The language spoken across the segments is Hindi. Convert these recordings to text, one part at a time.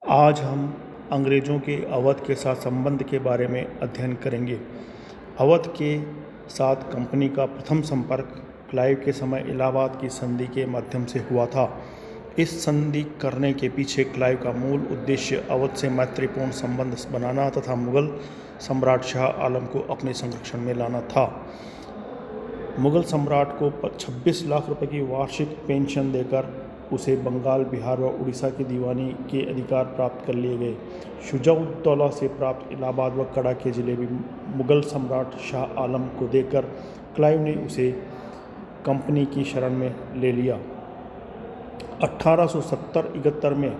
आज हम अंग्रेज़ों के अवध के साथ संबंध के बारे में अध्ययन करेंगे। अवध के साथ कंपनी का प्रथम संपर्क क्लाइव के समय इलाहाबाद की संधि के माध्यम से हुआ था। इस संधि करने के पीछे क्लाइव का मूल उद्देश्य अवध से मैत्रीपूर्ण संबंध बनाना तथा मुगल सम्राट शाह आलम को अपने संरक्षण में लाना था। मुगल सम्राट को 26 लाख रुपए की वार्षिक पेंशन देकर उसे बंगाल, बिहार व उड़ीसा की दीवानी के अधिकार प्राप्त कर लिए गए। शुजा-उद-दौला से प्राप्त इलाहाबाद व कड़ा के जिले भी मुगल सम्राट शाह आलम को देकर क्लाइव ने उसे कंपनी की शरण में ले लिया। 1870-71 में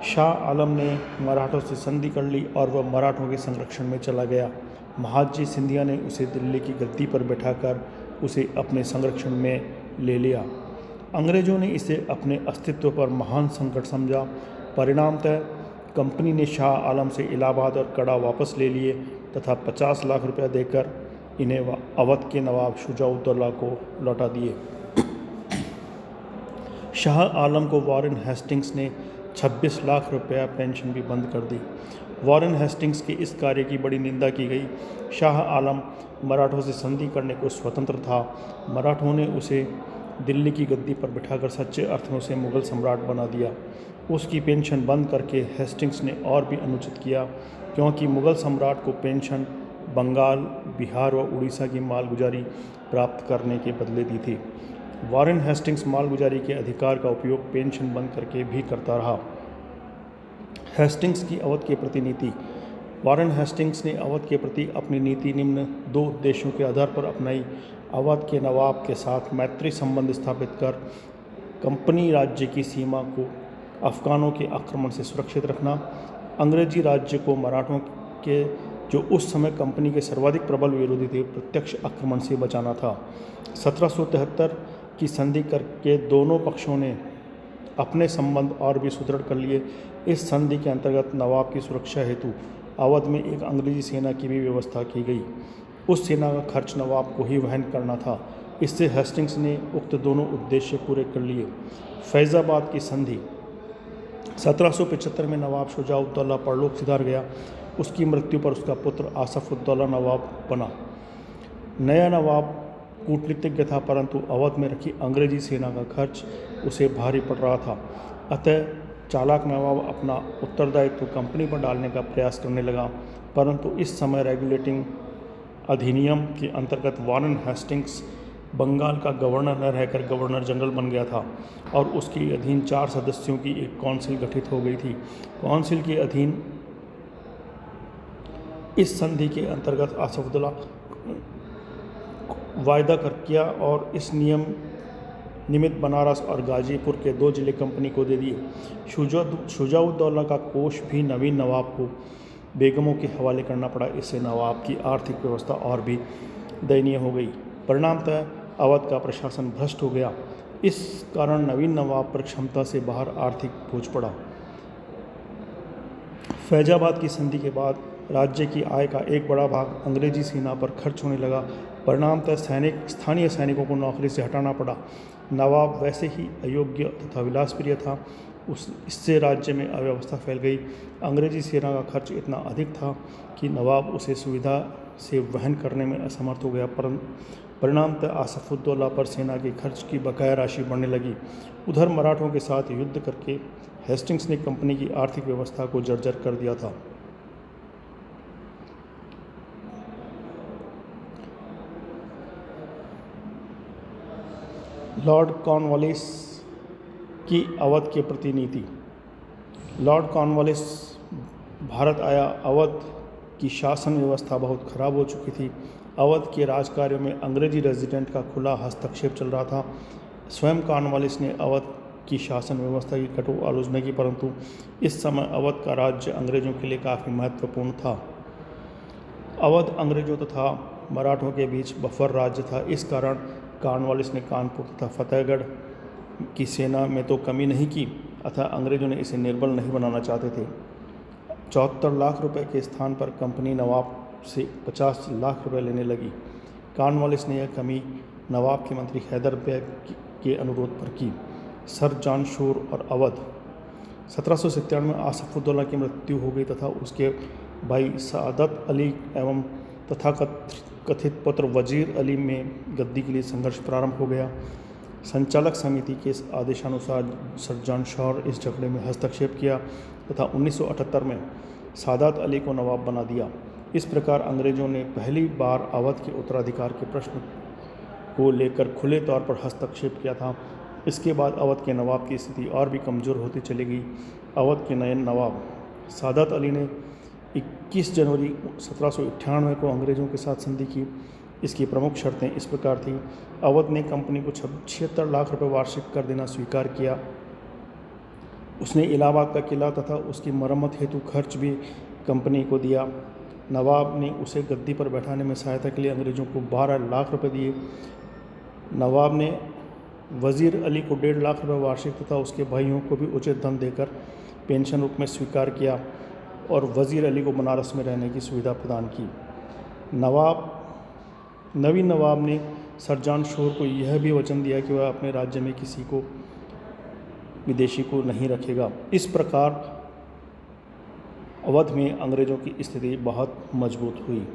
शाह आलम ने मराठों से संधि कर ली और वह मराठों के संरक्षण में चला गया। महादजी सिंधिया ने उसे दिल्ली की गद्दी पर बैठाकर उसे अपने संरक्षण में ले लिया। अंग्रेज़ों ने इसे अपने अस्तित्व पर महान संकट समझा। परिणामतः कंपनी ने शाह आलम से इलाहाबाद और कड़ा वापस ले लिए तथा 50 लाख रुपया देकर इन्हें अवध के नवाब शुजा-उद-दौला को लौटा दिए। शाह आलम को वॉरेन हेस्टिंग्स ने 26 लाख रुपया पेंशन भी बंद कर दी। वॉरेन हेस्टिंग्स के इस कार्य की बड़ी निंदा की गई। शाह आलम मराठों से संधि करने को स्वतंत्र था। मराठों ने उसे दिल्ली की गद्दी पर बिठाकर सच्चे अर्थ में उसे मुगल सम्राट बना दिया। उसकी पेंशन बंद करके हेस्टिंग्स ने और भी अनुचित किया, क्योंकि मुगल सम्राट को पेंशन बंगाल, बिहार व उड़ीसा की मालगुजारी प्राप्त करने के बदले दी थी। वॉरेन हेस्टिंग्स मालगुजारी के अधिकार का उपयोग पेंशन बंद करके भी करता रहा। हेस्टिंग्स की अवध के प्रति नीति। वॉरेन हेस्टिंग्स ने अवध के प्रति अपनी नीति निम्न दो उद्देश्यों के आधार पर अपनाई। अवध के नवाब के साथ मैत्री संबंध स्थापित कर कंपनी राज्य की सीमा को अफ़गानों के आक्रमण से सुरक्षित रखना, अंग्रेजी राज्य को मराठों के, जो उस समय कंपनी के सर्वाधिक प्रबल विरोधी थे, प्रत्यक्ष आक्रमण से बचाना था। 1773 की संधि करके दोनों पक्षों ने अपने संबंध और भी सुदृढ़ कर लिए। इस संधि के अंतर्गत नवाब की सुरक्षा हेतु अवध में एक अंग्रेजी सेना की भी व्यवस्था की गई। उस सेना का खर्च नवाब को ही वहन करना था। इससे हेस्टिंग्स ने उक्त दोनों उद्देश्य पूरे कर लिए। फैज़ाबाद की संधि। 1775 में नवाब शुजा-उद-दौला परलोक सिधार गया। उसकी मृत्यु पर उसका पुत्र आसफ-उद-दौला नवाब बना। नया नवाब कूटनीतिज्ञ था, परंतु अवध में रखी अंग्रेजी सेना का खर्च उसे भारी पड़ रहा था। अतः चालाक नवाब अपना उत्तरदायित्व कंपनी पर डालने का प्रयास करने लगा, परंतु इस समय रेगुलेटिंग अधिनियम के अंतर्गत वॉरेन हेस्टिंग्स बंगाल का गवर्नर न रहकर गवर्नर जनरल बन गया था और उसके अधीन 4 सदस्यों की एक काउंसिल गठित हो गई थी। काउंसिल के अधीन इस संधि के अंतर्गत आसफुद्दौला वायदा कर किया और इस नियम निमित्त बनारस और गाजीपुर के 2 जिले कंपनी को दे दिए। शुजा-उद-दौला का कोष भी नवीन नवाब को बेगमों के हवाले करना पड़ा। इससे नवाब की आर्थिक व्यवस्था और भी दयनीय हो गई। परिणामतः अवध का प्रशासन भ्रष्ट हो गया। इस कारण नवीन नवाब पर क्षमता से बाहर आर्थिक बोझ पड़ा। फैजाबाद की संधि के बाद राज्य की आय का एक बड़ा भाग अंग्रेजी सेना पर खर्च होने लगा। परिणामतः स्थानीय सैनिकों को नौकरी से हटाना पड़ा। नवाब वैसे ही अयोग्य तथा विलासप्रिय था। इससे राज्य में अव्यवस्था फैल गई। अंग्रेजी सेना का खर्च इतना अधिक था कि नवाब उसे सुविधा से वहन करने में असमर्थ हो गया। परिणामतः आसफ-उद-दौला पर सेना के खर्च की बकाया राशि बढ़ने लगी। उधर मराठों के साथ युद्ध करके हेस्टिंग्स ने कंपनी की आर्थिक व्यवस्था को जर्जर कर दिया था। लॉर्ड कॉर्नवालिस की अवध के प्रति नीति। लॉर्ड कॉर्नवालिस भारत आया। अवध की शासन व्यवस्था बहुत खराब हो चुकी थी। अवध के राजकार्यों में अंग्रेजी रेजिडेंट का खुला हस्तक्षेप चल रहा था। स्वयं कॉर्नवालिस ने अवध की शासन व्यवस्था की कटु आलोचना की, परंतु इस समय अवध का राज्य अंग्रेजों के लिए काफ़ी महत्वपूर्ण था। अवध अंग्रेजों तथा मराठों के बीच बफर राज्य था। इस कारण कॉर्नवालिस ने कानपुर तथा फतेहगढ़ की सेना में तो कमी नहीं की, अतः अंग्रेजों ने इसे निर्बल नहीं बनाना चाहते थे। 74 लाख रुपए के स्थान पर कंपनी नवाब से 50 लाख रुपए लेने लगी। कॉर्नवालिस ने यह कमी नवाब के मंत्री हैदर बेग के अनुरोध पर की। सर जॉन शोर और अवध 1797 में आसफुद्दौला की मृत्यु हो गई तथा उसके भाई सादत अली एवं कथित पुत्र वजीर अली में गद्दी के लिए संघर्ष प्रारंभ हो गया। संचालक समिति के आदेशानुसार सर जॉन शॉर इस झगड़े में हस्तक्षेप किया तथा 1978 में सादत अली को नवाब बना दिया। इस प्रकार अंग्रेज़ों ने पहली बार अवध के उत्तराधिकार के प्रश्न को लेकर खुले तौर पर हस्तक्षेप किया था। इसके बाद अवध के नवाब की स्थिति और भी कमज़ोर होती चली गई। अवध के नए नवाब सादत अली ने 21 जनवरी 1798 को अंग्रेज़ों के साथ संधि की। इसकी प्रमुख शर्तें इस प्रकार थीं। अवध ने कंपनी को 76 लाख रुपए वार्षिक कर देना स्वीकार किया। उसने इलाहाबाद का किला तथा उसकी मरम्मत हेतु खर्च भी कंपनी को दिया। नवाब ने उसे गद्दी पर बैठाने में सहायता के लिए अंग्रेज़ों को 12 लाख रुपए दिए। नवाब ने वज़ीर अली को 1.5 लाख रुपए वार्षिक तथा उसके भाइयों को भी उचित धन देकर पेंशन रूप में स्वीकार किया और वज़ीर अली को बनारस में रहने की सुविधा प्रदान की। नवीन नवाब ने सर जॉन शोर को यह भी वचन दिया कि वह अपने राज्य में किसी को विदेशी को नहीं रखेगा। इस प्रकार अवध में अंग्रेज़ों की स्थिति बहुत मजबूत हुई।